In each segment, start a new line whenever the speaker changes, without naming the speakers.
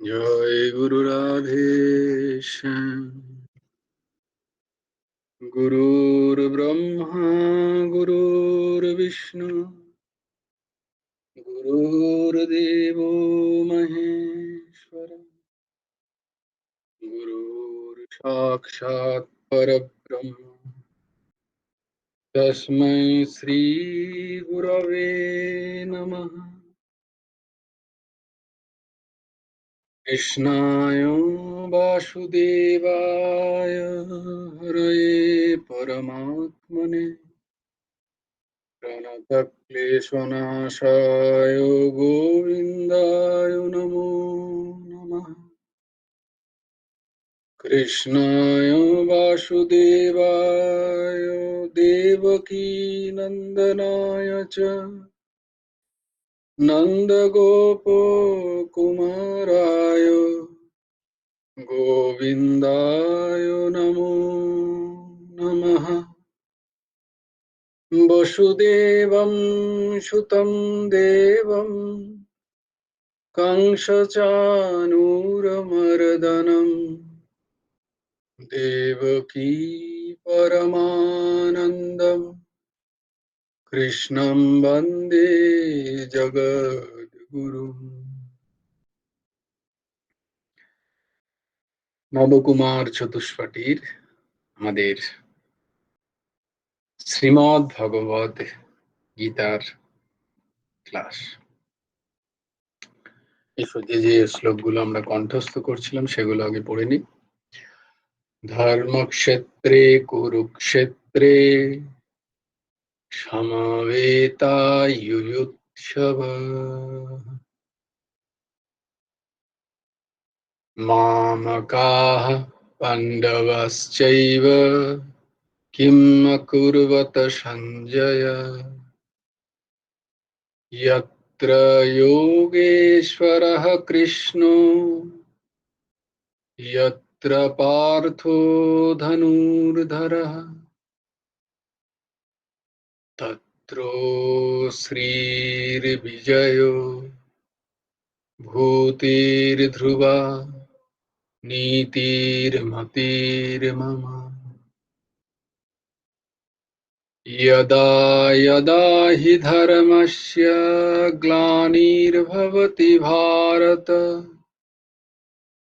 জয় গুরু রাধেশ্যাম। গুরুর ব্রহ্মা গুরুর্বিষ্ণু গুরুর্দেব মহেশ্বর গুরুর সাক্ষাৎ পরব্রহ্ম তস্मै শ্রী গুরবে নমঃ। কৃষ্ণায় বাসুদেবায় হরয়ে পরমাত্মনে प्रणतक्लेशनाशाय गोविन्दाय नमो नमः। कृष्णाय वासुदेवाय देवकीनन्दनाय च नन्दगोपकुमाराय गोविन्दाय नमो नमः। वसुदेवं सुतं देवं कंसचानूरमर्दनम् देवकी परमानन्दम् कृष्णं वन्दे जगद्गुरुम्। নবকুমার চতুষ্পটির আমাদের শ্রীমদ্ ভগবদ গীতার ক্লাস। যে যে শ্লোকগুলো আমরা কণ্ঠস্থ করছিলাম সেগুলো আগে পড়ে নিই। ধর্মক্ষেত্রে কুরুক্ষেত্রে সমবেতাयुयुत्सव मामकाः पाण्डवश्चैव किम् अकुर्वत सञ्जय यत्र योगेश्वरः कृष्णो यत्र पार्थो धनुर्धरः तत्रो श्रीर्विजयो भूतिर्ध्रुवा नीतिर्मतिर्मम। यदा यदा हि धर्मस्य ग्लानिर्भवति भारत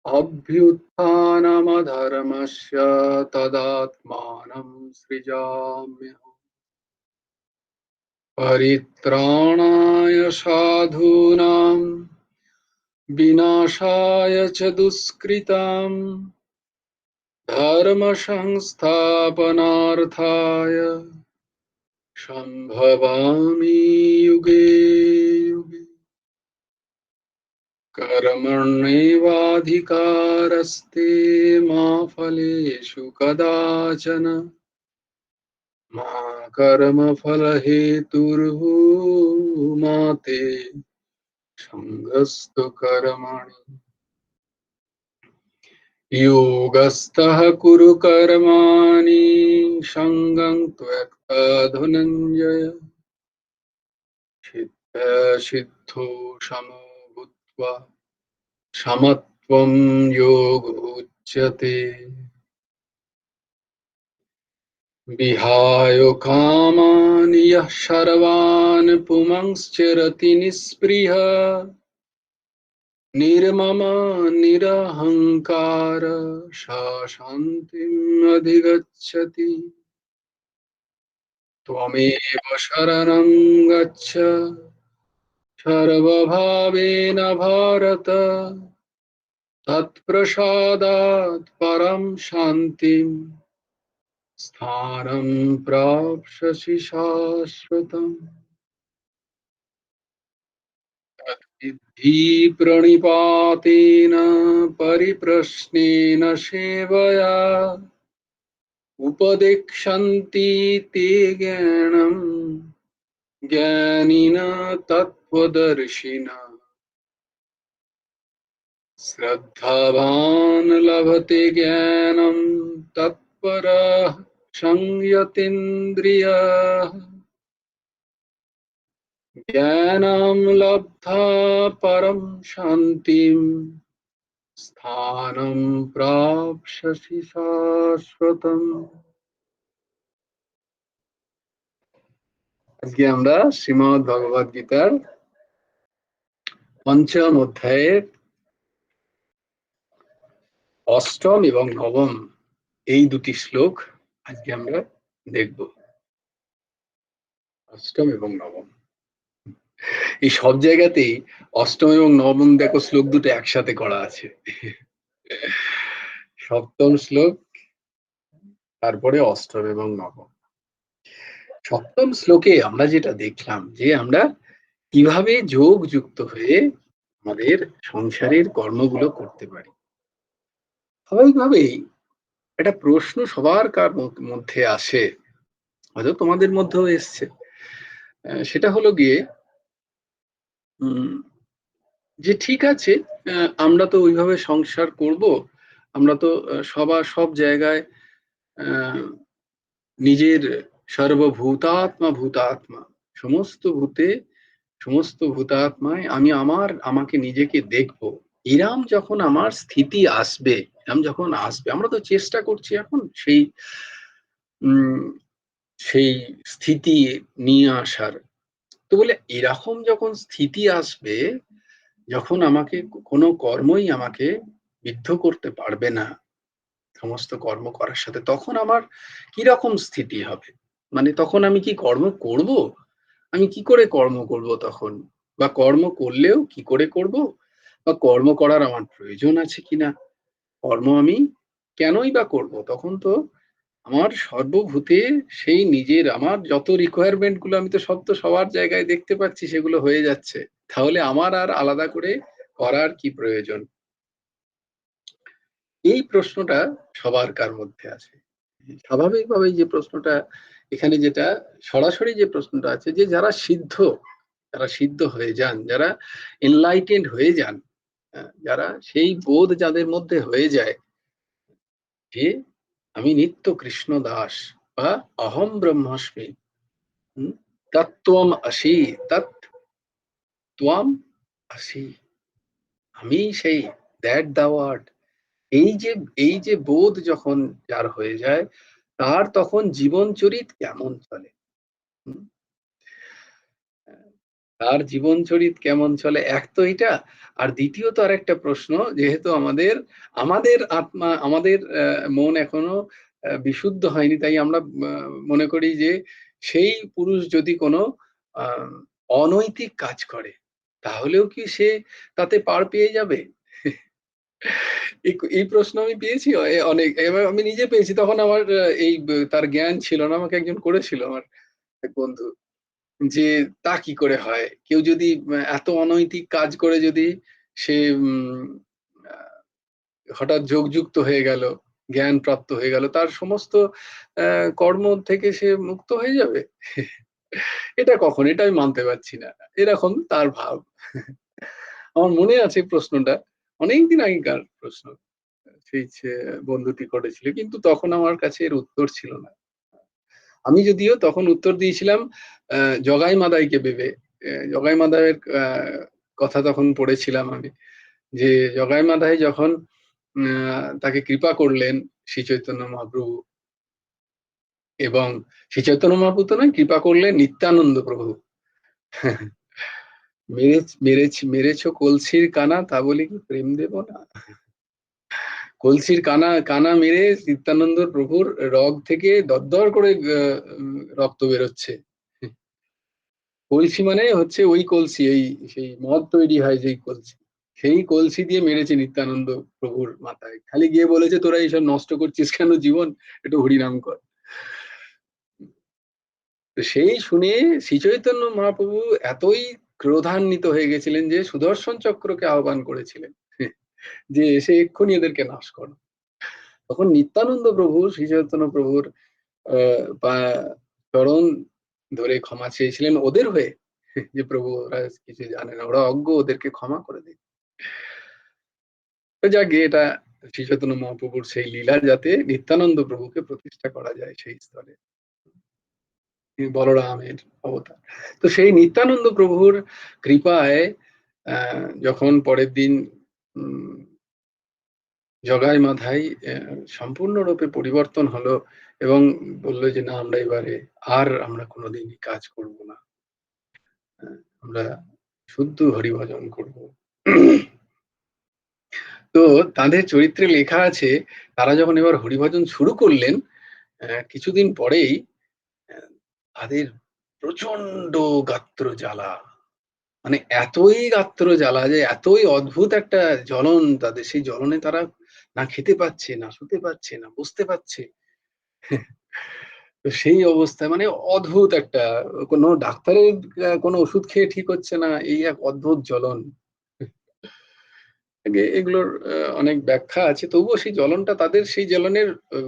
अभ्युत्थानमधर्मस्य तदात्मानं सृजाम्यहम्। परित्राणाय साधूनां विनाशाय च दुष्कृतां धर्म संस्थापनार्थाय सम्भवामि युगे युगे। कर्मण्येवाधिकारस्ते मा फलेषु कदाचन मा कर्मफलहेतुर्भूर्मा ते सङ्गस्तु कर्मणि। योगस्थः कुरु कर्माणि सङ्गं त्यक्त्वा धनञ्जय सिद्धो समो भूत्वा समत्वं योग उच्यते। विहाय कामान् यः सर्वान् पुंश्चरति निःस्पृहः निर्मम निरहङ्कार सा शान्तिम् अधिगच्छति। त्वमेव शरणं गच्छ सर्वभावेन भारत तत्प्रसादात् परं शान्तिं स्थानं प्राप्स्यसि शाश्वतम्। तद्विद्धि प्रणिपातेन परिप्रश्नेन सेवया उपदेक्षन्ति ते ज्ञानम् ज्ञानिनः तत्त्वदर्शिनः। श्रद्धावान् लभते ज्ञानं तत्परः संयतेन्द्रियः ज्ञानं लब्ध्वा परं शान्तिम् স্থানম প্রাপ্স্যসি শাশ্বতম। আজকে আমরা শ্রীমদ্ ভগবদ গীতার পঞ্চম অধ্যায়ের অষ্টম এবং নবম এই দুটি শ্লোক আজকে আমরা দেখব। অষ্টম এবং নবম, এই সব জায়গাতেই অষ্টম এবং নবম দেখো শ্লোক দুটো একসাথে করা আছে। সপ্তম শ্লোক, তারপরে অষ্টম এবং নবম। সপ্তম শ্লোকে আমরা যেটা দেখলাম যে আমরা কিভাবে যোগ যুক্ত হয়ে আমাদের সংসারের কর্মগুলো করতে পারি। স্বাভাবিকভাবেই একটা প্রশ্ন সবার মধ্যে আসে, হয়তো তোমাদের মধ্যেও এসছে। সেটা হলো গিয়ে যে ঠিক আছে, আমরা তো ওইভাবে সংসার করব, আমরা তো সব জায়গায় নিজের সর্বভূতাত্মা ভূতাত্মা, সমস্ত ভূতে সমস্ত ভূতাত্মায় আমি আমাকে নিজেকে দেখবো। এরাম যখন আমার স্থিতি আসবে, এরাম যখন আসবে, আমরা তো চেষ্টা করছি এখন উম সেই স্থিতি নিয়ে আসার। তো বলে এরকম যখন স্থিতি আসবে, যখন আমাকে কোনো কর্মই আমাকে বিদ্ধ করতে পারবে না সমস্ত কর্ম করার সাথে, তখন আমার কি রকম স্থিতি হবে? মানে তখন আমি কি কর্ম করব? আমি কি করে কর্ম করব তখন? বা কর্ম করলেও কি করে করব? বা কর্ম করার আমার প্রয়োজন আছে কিনা? কর্ম আমি কেনই বা করব? তখন তো আমার সর্বভূতে সেই নিজের আমার যত রিকোয়ারমেন্ট গুলো আমি তো সব তো সবার জায়গায় দেখতে পাচ্ছি, সেগুলো হয়ে যাচ্ছে। তাহলে আমার আর আলাদা করে করার কি প্রয়োজন? এই প্রশ্নটা সবার কার মধ্যে আছে। স্বাভাবিকভাবে যে প্রশ্নটা এখানে, যেটা সরাসরি যে প্রশ্নটা আছে, যে যারা সিদ্ধ হয়ে যান, যারা এনলাইটেন্ড হয়ে যান, যারা সেই বোধ যাদের মধ্যে হয়ে যায় যে আমি নিত্য কৃষ্ণ দাস বা অহম ব্রহ্মাস্মি, তত্ত্বম আসি, তত্ত্বম আসি, আমি সেই, দ্যাট দাও আর্ট। এই যে বোধ যখন যার হয়ে যায়, তার তখন জীবন চরিত কেমন চলে। হুম, তার জীবন চরিত কেমন চলে, এক তো এটা। আর দ্বিতীয়ত আর একটা প্রশ্ন, যেহেতু আমাদের আমাদের আত্মা, আমাদের মন এখনো বিশুদ্ধ হয়নি, তাই আমরা মনে করি যে সেই পুরুষ যদি কোনো আহ, অনৈতিক কাজ করে, তাহলেও কি সে তাতে পার পেয়ে যাবে? এই প্রশ্ন আমি পেয়েছি অনেক, এবার আমি নিজে পেয়েছি। তখন আমার তার জ্ঞান ছিল না, আমাকে একজন করেছিল, আমার এক বন্ধু, যে তা কি করে হয়? কেউ যদি এত অনৈতিক কাজ করে, যদি সে আহ, হঠাৎ যোগযুক্ত হয়ে গেল, জ্ঞান প্রাপ্ত হয়ে গেল, তার সমস্ত কর্ম থেকে সে মুক্ত হয়ে যাবে? এটা কখন? এটা আমি মানতে পারছি না। এরকম তার ভাব। আমার মনে আছে প্রশ্নটা, অনেকদিন আগেকার প্রশ্ন, সেই বন্ধুটি করেছিল, কিন্তু তখন আমার কাছে এর উত্তর ছিল না। আমি যদিও তখন উত্তর দিয়েছিলাম জগাই মাদাইকে ভেবে। জগাই মাদাইয়ের কথা তখন পড়েছিলাম আমি, যে জগাই মাদাই যখন তাকে কৃপা করলেন শ্রী চৈতন্য মহাপ্রভু, এবং শ্রী চৈতন্য মহাপ্রভু তো নয়, কৃপা করলেন নিত্যানন্দ প্রভু। মেরেছ কলসির কানা, তা বলি কি প্রেম দেব না? কলসির কানা কানা মেরে নিত্যানন্দ প্রভুর রগ থেকে দরদর করে রক্ত বেরোচ্ছে। কলসি মানে হচ্ছে ওই কলসি, এই সেই মদ তৈরি হয় যেই কলসি, সেই কলসি দিয়ে মেরেছে নিত্যানন্দ প্রভুর মাথায়। খালি গিয়ে বলেছে, তোরা এইসব নষ্ট করছিস কেন জীবন, একটু হরিনাম কর। তো সেই শুনে শ্রী চৈতন্য মহাপ্রভু এতই ক্রোধান্বিত হয়ে গেছিলেন যে সুদর্শন চক্রকে আহ্বান করেছিলেন, যে এসে এক্ষুনি এদেরকে নাশ করো। তখন নিত্যানন্দ প্রভু শ্রী চৈতন্য প্রভুর চরণ ধরে ক্ষমা চেয়েছিলেন ওদের হয়ে, যে প্রভু ওরা কিছু জানে না, ওরা অজ্ঞ, ওদেরকে ক্ষমা করে দিন। তো যাকে এটা শ্রী চৈতন্য মহাপ্রভুর সেই লীলা, যাতে নিত্যানন্দ প্রভুকে প্রতিষ্ঠা করা যায় সেই স্তরে, বলরামের অবতার। তো সেই নিত্যানন্দ প্রভুর কৃপায় যখন পরের দিন জগাই মাধাই সম্পূর্ণরূপে পরিবর্তন হলো এবং বলল যে, "না আমরা এবারে আর আমরা কোনদিন এই কাজ করব না। আমরা শুদ্ধ হরিভজন করব।" তো তাদের চরিত্রে লেখা আছে, তারা যখন এবার হরিভজন শুরু করলেন, কিছুদিন পরেই অ্যা তাদের প্রচন্ড গাত্র জ্বালা। মানে এতই গাত্র জ্বালা যে এতই অদ্ভুত একটা জ্বলন তাদের, সেই জ্বলনে তারা না খেতে পাচ্ছে, না শুতে পাচ্ছে, না বসতে পারছে। তো সেই অবস্থায় মানে অদ্ভুত একটা, কোনো ডাক্তারের কোনো ওষুধ খেয়ে ঠিক হচ্ছে না, এই এক অদ্ভুত জ্বলন। এগুলোর অনেক ব্যাখ্যা আছে। তবুও সেই জ্বলনটা তাদের, সেই জ্বলনের অ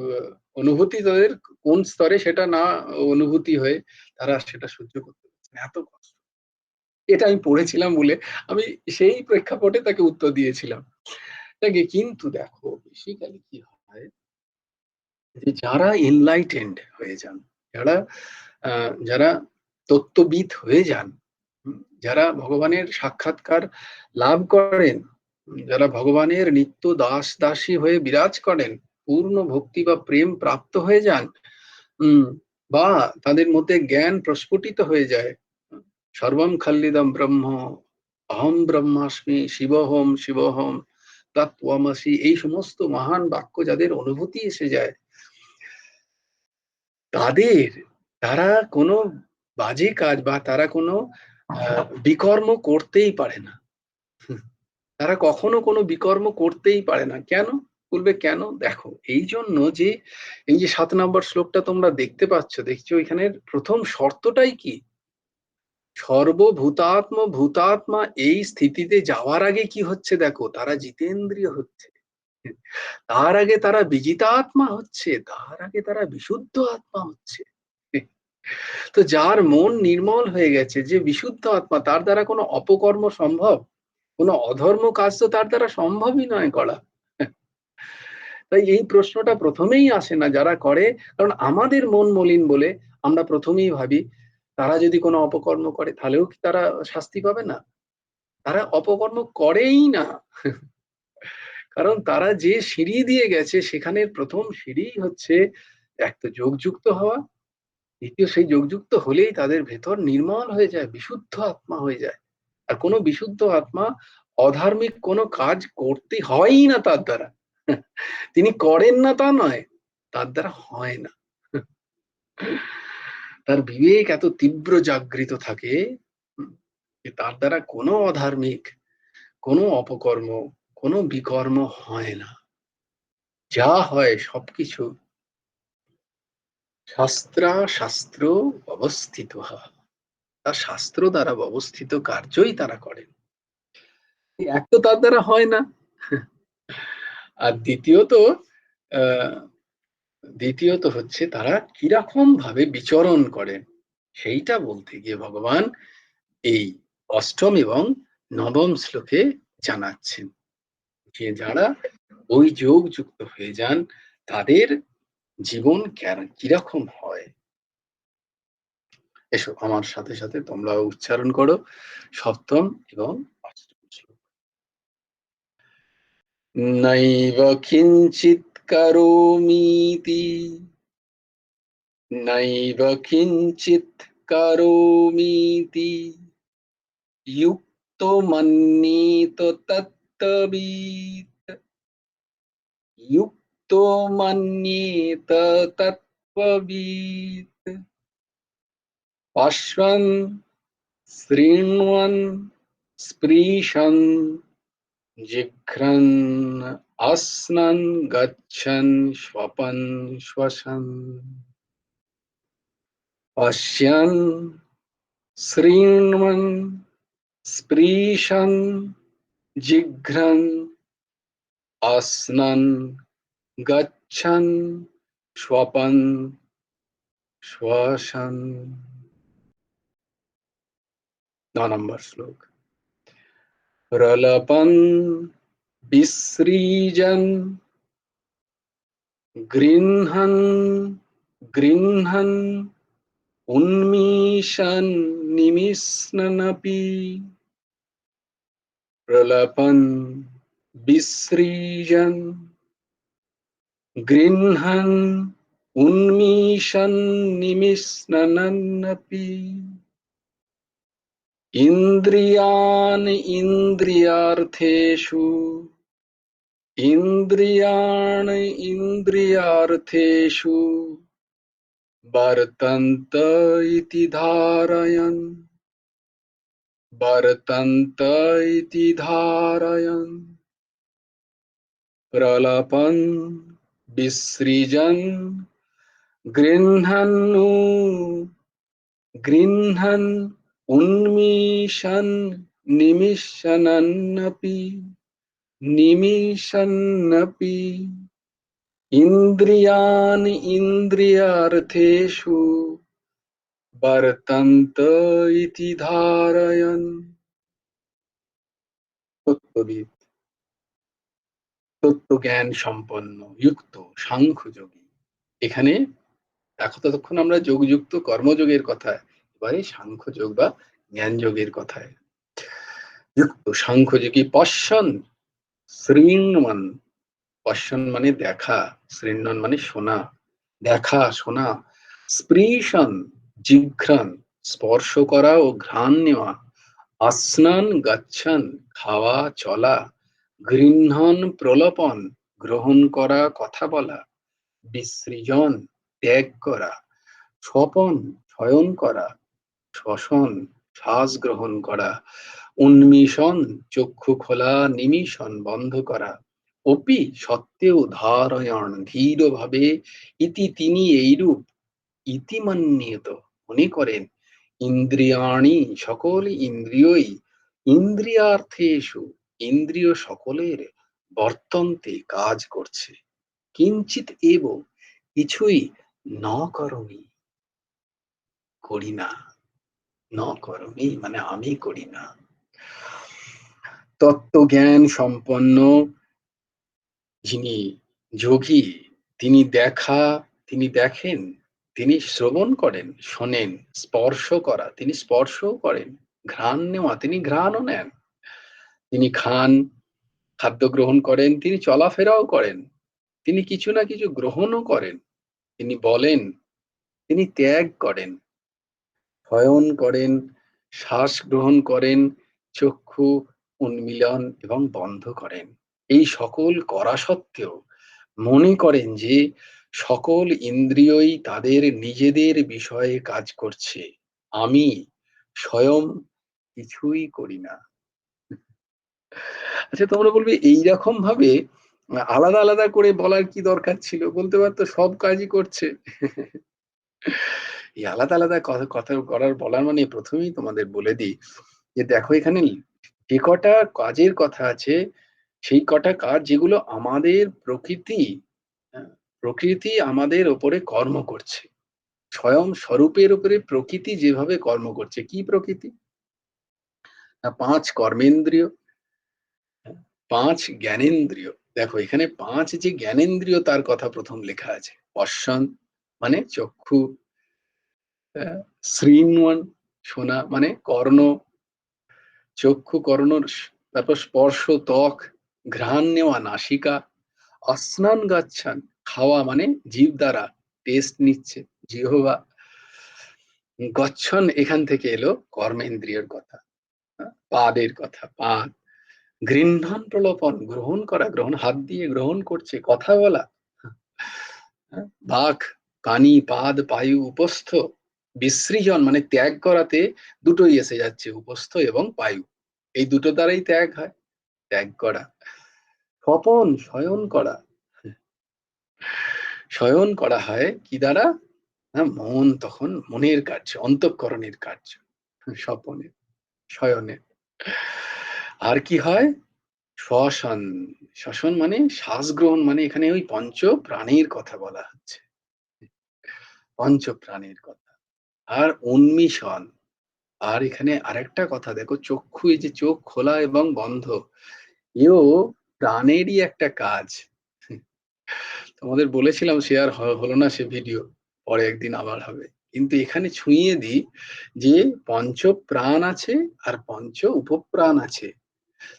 অনুভূতি তাদের কোন স্তরে সেটা না অনুভূতি হয়ে তারা সেটা সহ্য করতে পারছে না। এত কষ্ট। এটা আমি পড়েছিলাম বলে আমি সেই প্রেক্ষাপটে তাকে উত্তর দিয়েছিলাম। কিন্তু দেখো বেসিক্যালি কি হয় যে যারা এনলাইটেন্ড হয়ে যান, যারা আ যারা তত্ত্ববিদ হয়ে যান, যারা ভগবানের সাক্ষাৎকার লাভ করেন, যারা ভগবানের নিত্য দাস-দাসী হয়ে বিরাজ করেন, পূর্ণ ভক্তি বা প্রেম প্রাপ্ত হয়ে যান, উম বা তাদের মধ্যে জ্ঞান প্রস্ফুটিত হয়ে যায়। সর্বং খাল্লিদম ব্রহ্ম, অহং ব্রহ্মাস্মি, শিবোহম শিবোহম, তত্ত্বমসি, এই সমস্ত মহান বাক্য যাদের অনুভূতি এসে যায়, তাদের, তারা কোনো বাজে কাজ বা তারা কোনো বিকর্ম করতেই পারে না। তারা কখনো কোনো বিকর্ম করতেই পারে না। কেন? বলবে কেন? দেখো এইজন্য যে এই যে ৭ নম্বর শ্লোকটা তোমরা দেখতে পাচ্ছ, দেখছো এখানের ১ম শর্তটাই কি? ভূতাত্মা এই স্থিতিতে যাওয়ার আগে কি হচ্ছে দেখো, তারা জিতেন্দ্রিয় হচ্ছে। তার আগে তারা বিজিতাত্মা হচ্ছে, তার আগে তারা বিশুদ্ধ আত্মা হচ্ছে। তো যার মন নির্মল হয়ে গেছে, যে বিশুদ্ধ আত্মা, তার দ্বারা কোনো অপকর্ম সম্ভব? কোনো অধর্ম কাজ তো তার দ্বারা সম্ভবই নয় করা। তাই এই প্রশ্নটা ১ম এই আসে না যারা করে। কারণ আমাদের মন মলিন বলে আমরা ১ম এই ভাবি, তারা যদি কোনো অপকর্ম করে তাহলেও কি তারা শাস্তি পাবে না? তারা অপকর্ম করেই না। কারণ তারা যে সিঁড়ি দিয়ে গেছে সেখানের ১ম সিঁড়িই হচ্ছে এক তো যোগযুক্ত হওয়া, ২য় সেই যোগযুক্ত হলেই তাদের ভেতর নির্মল হয়ে যায়, বিশুদ্ধ আত্মা হয়ে যায়। আর কোনো বিশুদ্ধ আত্মা অধার্মিক কোনো কাজ করতে হয়ই না তার দ্বারা। তিনি করেন না তা নয়, তার দ্বারা হয় না। তার বিবেক এত তীব্র জাগৃত থাকে, হুম, যে তার দ্বারা কোনো অধার্মিক, কোনো অপকর্ম, কোনো বিকর্ম হয় না। যা হয় সবকিছু শাস্ত্র অবস্থিতঃ। তার শাস্ত্র দ্বারা ব্যবস্থিত কার্যই তারা করেন। এক তো তার দ্বারা হয় না। আর আ দ্বিতীয়ত হচ্ছে তারা কিরকম ভাবে বিচরণ করেন, সেইটা বলতে গিয়ে ভগবান এই ৮ম এবং ৯ম শ্লোকে জানাচ্ছেন। যে যারা ওই যোগযুক্ত হয়ে যান, তাদের জীবন কিরকম হয়। এসো আমার সাথে, সাথে তোমরাও উচ্চারণ করো ৭ম এবং ৮ম শ্লোক। নৈব কিঞ্চিৎ করোমিতি, নৈব কিঞ্চিৎ করোমিতি, युक्तो मन्येत तत्त्ववित्, युक्तो मन्येत तत्त्ववित्, पश्यन् शृण्वन् स्पृशन् जिघ्रन् अस्नन् गच्छन् स्वपन् श्वसन्, पश्यन् शृण्वन् स्पृशन् जिघ्रन् अस्नन् गच्छन् स्वपन् श्वसन्। ৯ নম্বর শ্লোক। প্রলপন বিসৃজन् গৃহन् গৃহन् উন্মিষन् নিমিষন্নপি, প্রলপন বিসৃজन् গৃহ্ণন উন্মিষন নিমিষন্নপি ইন্দ্রিয়ান ইন্দ্রিয়ার্থেষু ইন্দ্রিয়াণ ইন্দ্রিয়ার্থেষু বর্তন্ত ইতি ধারয়ন বর্তন্ত ইতি ধারয়ন প্রলপন বিসৃজন গৃহ্ণন্নু গৃহ্ণন উন্মিষন নিমিষন্নপি নিমিষন্নপি ইন্দ্রিয়ান ইন্দ্রিয়ার্থেষু বর্তন্ত ইতি ধারয়ন। তত্ত্ববিদ, তত্ত্বজ্ঞান সম্পন্ন যুক্ত সাংখ্যযোগী। এখানে দেখো ততক্ষণ আমরা যোগযুক্ত কর্মযোগের কথা, এবারে সাংখ্যযোগ বা জ্ঞান যোগের কথায় যুক্ত সাংখ্যযোগী পশ্যন শৃণ্বন, পশ্যন মানে দেখা, শৃণ্বন মানে শোনা, দেখা শোনা, স্পৃশন জিঘ্রাণ স্পর্শ করা ও ঘ্রাণ নেওয়া, আস্নান গচ্ছন খাওয়া চলা, গৃহ্ণন প্রলপন গ্রহণ করা কথা বলা, বিসৃজন ত্যাগ করা, স্বপন শয়ন করা, শ্বসন শ্বাস গ্রহণ করা, উন্মিষণ চক্ষু খোলা, নিমিষণ বন্ধ করা, অপি সত্ত্বেও ধারয়ণ ধীরভাবে, ইতি তিনি এইরূপ, ইতিমান্যেত মনে করেন, ইন্দ্রিয়াণি সকল ইন্দ্রিয়ই, ইন্দ্রিয়ার্থেষু ইন্দ্রিয় সকলের, বর্তন্তে কাজ করছে, কিঞ্চিত এব কিছুই ন করমি করি না, ন করমি মানে আমি করি না। তত্ত্বজ্ঞান সম্পন্ন যিনি যোগী, তিনি তিনি দেখেন, তিনি শ্রবণ করেন শোনেন, স্পর্শ করা তিনি স্পর্শও করেন, ঘ্রাণ নেওয়া তিনি ঘ্রাণও নেন, তিনি খান খাদ্য গ্রহণ করেন, তিনি চলাফেরাও করেন, তিনি কিছু না কিছু গ্রহণও করেন, তিনি বলেন, তিনি ত্যাগ করেন, শয়ন করেন, শ্বাস গ্রহণ করেন, চক্ষু উন্মীলন এবং বন্ধ করেন। এই সকল করা সত্ত্বেও মনে করেন যে সকল ইন্দ্রিয়ই তাদের নিজেদের বিষয়ে কাজ করছে, আমি স্বয়ং কিছুই করি না। আচ্ছা, তোমরা বলবে এইরকম ভাবে আলাদা আলাদা করে বলার কি দরকার ছিল, বলতে পারতো সব কাজই করছে। এই আলাদা আলাদা কথা কথা করার বলার মানে প্রথমেই তোমাদের বলে দিই যে দেখো এখানে যে কটা কাজের কথা আছে, সেই কটা কাজ যেগুলো আমাদের প্রকৃতি, হ্যাঁ, প্রকৃতি আমাদের ওপরে কর্ম করছে, স্বয়ং স্বরূপের উপরে প্রকৃতি যেভাবে কর্ম করছে। কি প্রকৃতি? না, পাঁচ কর্মেন্দ্রিয়, হ্যাঁ, পাঁচ জ্ঞানেন্দ্রিয়। দেখো এখানে পাঁচ যে জ্ঞানেন্দ্রিয় তার কথা প্রথম লেখা আছে। পশ্যন মানে চক্ষু, শৃণ্বন শোনা মানে কর্ণ, চক্ষু কর্ণ, তারপর স্পর্শ ত্বক, ঘ্রাণ নেওয়া নাসিকা, আস্নান গাচ্ছান খাওয়া মানে জিভ দ্বারা টেস্ট নিচ্ছে জিহ্বা, গচ্ছন এখান থেকে এলো কর্মেন্দ্রিয়ের কথা, পাদের কথা পাদ, গৃহ্ণন প্রলোপন গ্রহণ করা, গ্রহণ হাত দিয়ে গ্রহণ করছে, কথা বলা, বাক কানি পাদ পায়ু উপস্থ, বিসৃজন মানে ত্যাগ করাতে দুটোই এসে যাচ্ছে, উপস্থ এবং পায়ু, এই দুটো দ্বারাই ত্যাগ হয়, ত্যাগ করা, স্বপন শয়ন করা, শয়ন করা হয় কি দ্বারা? না, মন তখন মনের কার্য, অন্তঃকরণের কার্য, স্বপনে শয়নে। আর কি হয়? শ্বসন, শ্বসন মানে শ্বাস গ্রহণ, মানে এখানে ওই পঞ্চ প্রাণীর কথা বলা হচ্ছে, পঞ্চ প্রাণীর কথা। আর উন্মিষণ, আর এখানে আরেকটা কথা দেখো, চক্ষু, এই যে চোখ খোলা এবং বন্ধ, এও প্রাণেরই একটা কাজ। তোমাদের বলেছিলাম, শেয়ার হলো না সে ভিডিও, পরে একদিন আবার হবে। কিন্তু এখানে ছুঁয়ে দিই যে পঞ্চ প্রাণ আছে আর পঞ্চ উপপ্রাণ আছে।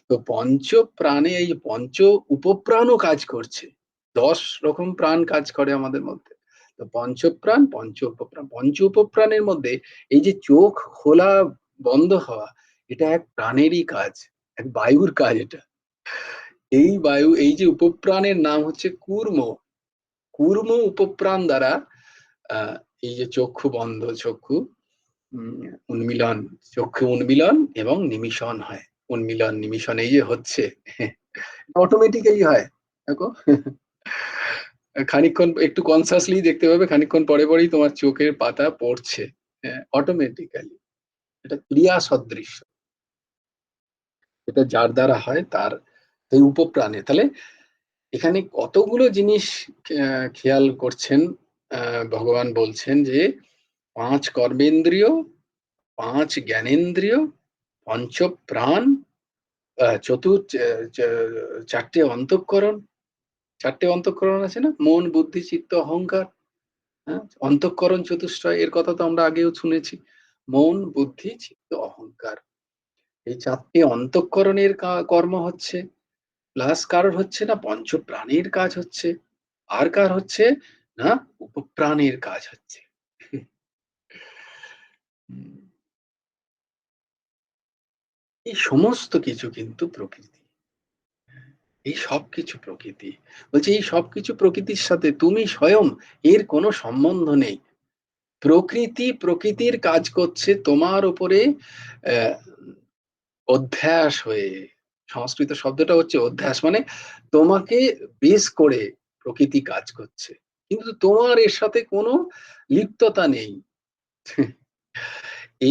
তো পঞ্চ প্রাণে এই পঞ্চ উপপ্রাণও কাজ করছে। ১০ রকম প্রাণ কাজ করে আমাদের মধ্যে। তো পঞ্চপ্রাণ, পঞ্চ উপপ্রাণ। পঞ্চ উপপ্রাণের মধ্যে এই যে চোখ খোলা বন্ধ হওয়া, এটা এক প্রাণেরই কাজ। এক বায়ুর কাজ এটা। এই বায়ু, এই যে উপপ্রাণের নাম হচ্ছে কূর্ম। কূর্ম উপপ্রাণ দ্বারা আ এই যে চক্ষু বন্ধ, চক্ষু উম উন্মীলন, চক্ষু উন্মীলন এবং নিমিষণ হয়। উন্মীলন, নিমিষণ এই যে হচ্ছে অটোমেটিক্যালি হয়। দেখো খানিকক্ষণ একটু কনসিয়াসলি দেখতে পাবে, খানিকক্ষণ পরে, পরেই তোমার চোখের পাতা পড়ছে। হ্যাঁ, অটোমেটিক্যালি। এটা ক্রিয়া সদৃশ্য। এটা যার দ্বারা হয় তার এই উপপ্রাণে। তাহলে এখানে কতগুলো জিনিস খেয়াল করছেন ভগবান বলছেন যে ৫ কর্মেন্দ্রিয়, ৫ জ্ঞানেন্দ্রিয়, পঞ্চপ্রাণ, চতুর চা চা ৪ টে অন্তঃকরণ, ৪ টে অন্তঃকরণ আছে না? মন, বুদ্ধি, চিত্ত, অহংকার। হ্যাঁ? অন্তঃকরণ চতুষ্টয় এর কথা তো আমরা আগেও শুনেছি। মন, বুদ্ধি, চিত্ত, অহংকার। এই ৪ টে অন্তঃকরণের কর্ম হচ্ছে। প্লাস কারোর হচ্ছে না পঞ্চপ্রাণের কাজ হচ্ছে। আর কার হচ্ছে না উপপ্রাণের কাজ হচ্ছে। হুম, এই সমস্ত কিছু কিন্তু প্রকৃতি। এই সবকিছু প্রকৃতি। বলছি এই সবকিছু প্রকৃতির সাথে তুমি স্বয়ং এর কোনো সম্বন্ধ নেই। প্রকৃতি প্রকৃতির কাজ করছে তোমার উপরে অ্যা অধ্যাস হয়ে। সংস্কৃত শব্দটা হচ্ছে অধ্যাস মানে তোমাকে বেস করে প্রকৃতি কাজ করছে। কিন্তু তোমার এর সাথে কোনো লিপ্ততা নেই।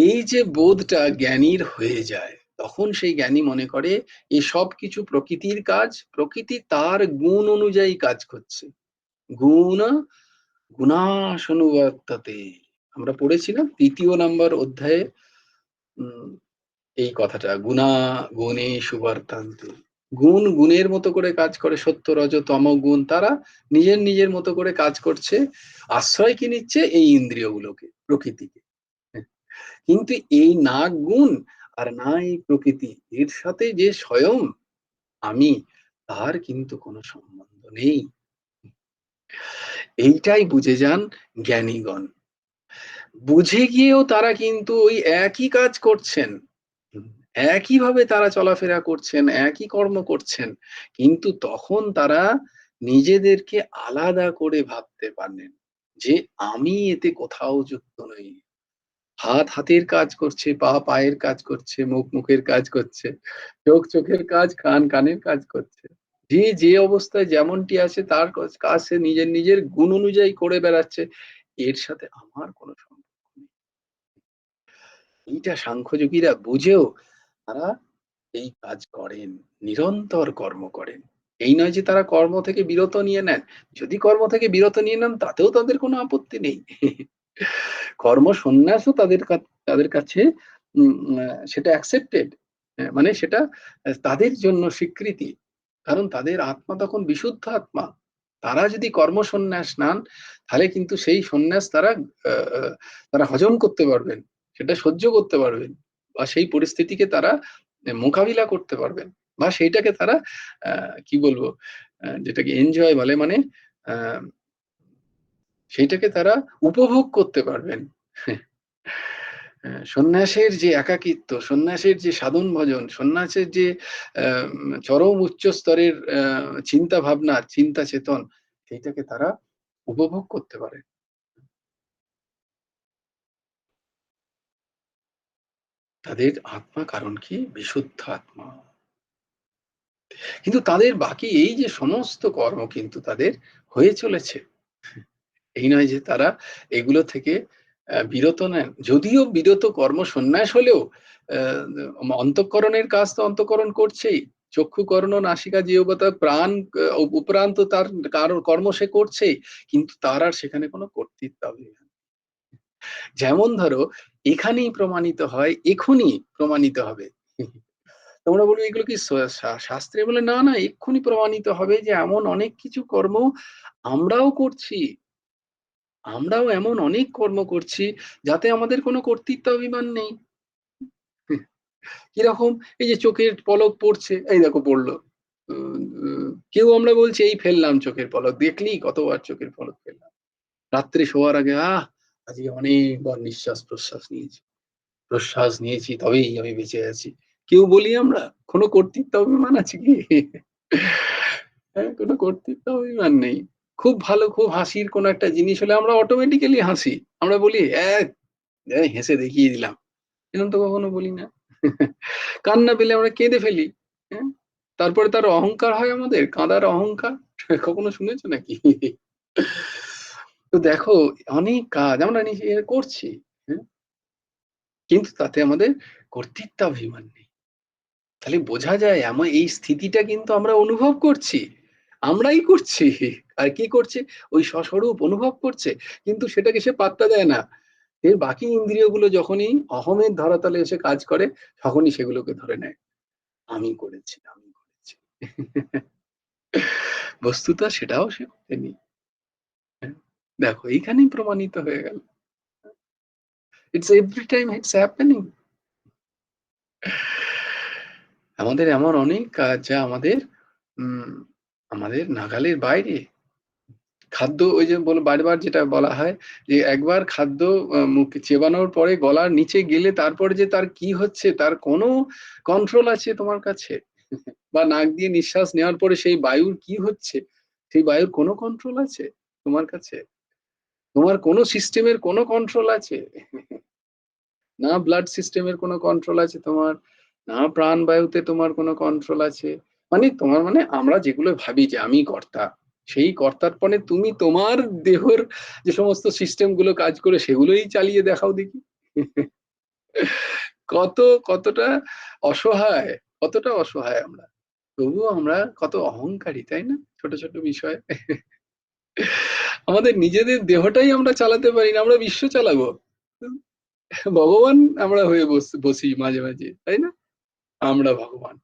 এই যে বোধটা জ্ঞানীর হয়ে যায়, তখন সেই জ্ঞানী মনে করে এ সবকিছু প্রকৃতির কাজ, প্রকৃতি তার গুণ অনুযায়ী কাজ করছে। গুণ গুণাশনুবর্ততে। আমরা পড়েছিলাম ৩য় নাম্বার অধ্যায়ে উম এই কথাটা গুণা গুণেষু বর্তান্তে। গুণ গুণের মতো করে কাজ করে সত্য রজ তম গুণ তারা নিজের নিজের মতো করে কাজ করছে। আশ্রয় কি নিচ্ছে এই ইন্দ্রিয়গুলোকে, প্রকৃতিকে। কিন্তু এই না গুণ আর না এই প্রকৃতি এর সাথে যে স্বয়ং আমি তার কিন্তু কোনো সম্বন্ধ নেই। এইটাই বুঝে যান জ্ঞানীগণ। বুঝে গিয়েও তারা কিন্তু ওই একই কাজ করছেন। হুম, একইভাবে তারা চলাফেরা করছেন, একই কর্ম করছেন। কিন্তু তখন তারা নিজেদেরকে আলাদা করে ভাবতে পারলেন যে, আমি এতে কোথাও যুক্ত নই। হাত হাতের কাজ করছে, পা পায়ের কাজ করছে, মুখ মুখের কাজ করছে, চোখ চোখের কাজ, কান কানের কাজ করছে। যে যে অবস্থায় যেমনটি আছে তার কাজ সে নিজের নিজের গুণ অনুযায়ী করে বেড়াচ্ছে। এর সাথে আমার কোনো সম্পর্ক নেই। এইটা সাংখ্যযোগীরা বুঝেও তারা এই কাজ করেন, নিরন্তর কর্ম করেন। এই নয় যে তারা কর্ম থেকে বিরত নিয়ে নেন। যদি কর্ম থেকে বিরত নিয়ে নেন তাতেও তাদের কোনো আপত্তি নেই। কর্ম সন্ন্যাসও তাদের কাছে উম আ সেটা অ্যাকসেপ্টেড। মানে সেটা তাদের জন্য স্বীকৃতি। কারণ তাদের আত্মা তখন বিশুদ্ধ আত্মা। তারা যদি কর্ম সন্ন্যাস নেন, তাহলে কিন্তু সেই সন্ন্যাস তারা আ আ তারা হজম করতে পারবেন। সেটা সহ্য করতে পারবেন। বা সেই পরিস্থিতিকে তারা মোকাবিলা করতে পারবেন। বা সেইটাকে তারা আ কি বলবো? যেটাকে এনজয় বলে মানে আ সেইটাকে তারা উপভোগ করতে পারবেন। সন্ন্যাসের যে একাকিত্ব, সন্ন্যাসের যে সাধন ভজন, সন্ন্যাসের যে চরম উচ্চ স্তরের চিন্তা ভাবনা, চিন্তা চেতন সেইটাকে তারা উপভোগ করতে পারে। তাদের আত্মা কারণ কি? বিশুদ্ধ আত্মা। কিন্তু তাদের বাকি এই যে সমস্ত কর্ম কিন্তু তাদের হয়ে চলেছে। এই নয় যে তারা এগুলো থেকে বিরত নেন। যদিও বিরত কর্ম সন্ন্যাস হলেও অন্তঃকরণের কাজ তো অন্তঃকরণ করছেই। চক্ষু, কর্ণ, নাসিকা, জিহ্বা, প্রাণ উপরাণ তো তার কর্ম সে করছেই। কিন্তু তার আর সেখানে কোনো কর্তৃত্ব নেই। যেমন ধরো এখানেই প্রমাণিত হয়, এখনই প্রমাণিত হবে। তোমরা বলবে এগুলো কি শাস্ত্রে? বলে না, না এক্ষুনি প্রমাণিত হবে যে এমন অনেক কিছু কর্ম আমরাও করছি। আমরাও এমন অনেক কর্ম করছি যাতে আমাদের কোনো কর্তৃত্ব অভিমান নেই। কিরকম? এই যে চোখের পলক পড়ছে, এই দেখো পড়ল। উ উ কেউ আমরা বলছি এই ফেললাম চোখের পলক। দেখলি কতবার চোখের পলক ফেললাম। রাত্রে শোয়ার আগে আজকে অনেকবার নিঃশ্বাস-প্রশ্বাস নিয়েছি। প্রশ্বাস নিয়েছি তবেই আমি বেঁচে আছি। কেউ বলি আমরা? কোনো কর্তৃত্ব অভিমান আছে কি? হ্যাঁ, কোনো কর্তৃত্ব অভিমান নেই। খুব ভালো, খুব হাসির কোনো একটা জিনিস হলে আমরা অটোমেটিক্যালি হাসি। আমরা বলি, হেসে দেখিয়ে দিলাম।" এরকম তো কখনো বলি না। কান্না পেলে আমরা কেঁদে ফেলি। হ্যাঁ? তারপরে তার অহংকার হয় আমাদের, কাঁদার অহংকার। কখনো শুনেছ নাকি? তো দেখো অনেক কাজ আমরা নিজে করছি। হ্যাঁ? কিন্তু তাতে আমাদের কর্তৃত্বাভিমান নেই। তাহলে বোঝা যায় এই স্থিতিটা কিন্তু আমরা অনুভব করছি। আমরাই করছি। আর কি করছে? ওই স্বস্বরূপ অনুভব করছে। কিন্তু সেটাকে সে পাত্তা দেয় না। এর বাকি ইন্দ্রিয়গুলো যখনই অহমের ধরাতলে এসে কাজ করে, তখনই সেগুলোকে ধরে নেয়। আমি করেছি, আমি করেছি। বস্তুত সেটাও সে করেনি। হ্যাঁ? দেখো এইখানেই প্রমাণিত হয়ে গেল। It's every time it's happening. আমাদের এমন অনেক কাজ যা উম আমাদের নাগালের বাইরে। খাদ্য ওই যে বারবার যেটা বলা হয় যে একবার খাদ্য মুখে চেবানোর পরে গলার নিচে গেলে তারপরে যে তার কি হচ্ছে তার কোনো কন্ট্রোল আছে তোমার কাছে? বা নাক দিয়ে নিঃশ্বাস নেওয়ার পরে সেই বায়ুর কি হচ্ছে? সেই বায়ুর কোনো কন্ট্রোল আছে তোমার কাছে? তোমার কোনো সিস্টেমের কোনো কন্ট্রোল আছে? না ব্লাড সিস্টেমের কোনো কন্ট্রোল আছে তোমার, না প্রাণবায়ুতে তোমার কোনো কন্ট্রোল আছে। তোমার আমরা যেগুলো ভাবি যে আমি কর্তা, সেই কর্তারপণে তুমি তোমার দেহর যে সমস্ত সিস্টেম গুলো কাজ করে সেগুলোই চালিয়ে দেখাও দেখি। কত কতটা অসহায়, কতটা অসহায় আমরা। তবুও আমরা কত অহংকারী, তাই না? ছোট, ছোট বিষয়ে। আমাদের নিজেদের দেহটাই আমরা চালাতে পারি না, আমরা বিশ্ব চালাবো। ভগবান আমরা হয়ে বসি মাঝে, মাঝে। তাই না? আমরা ভগবান।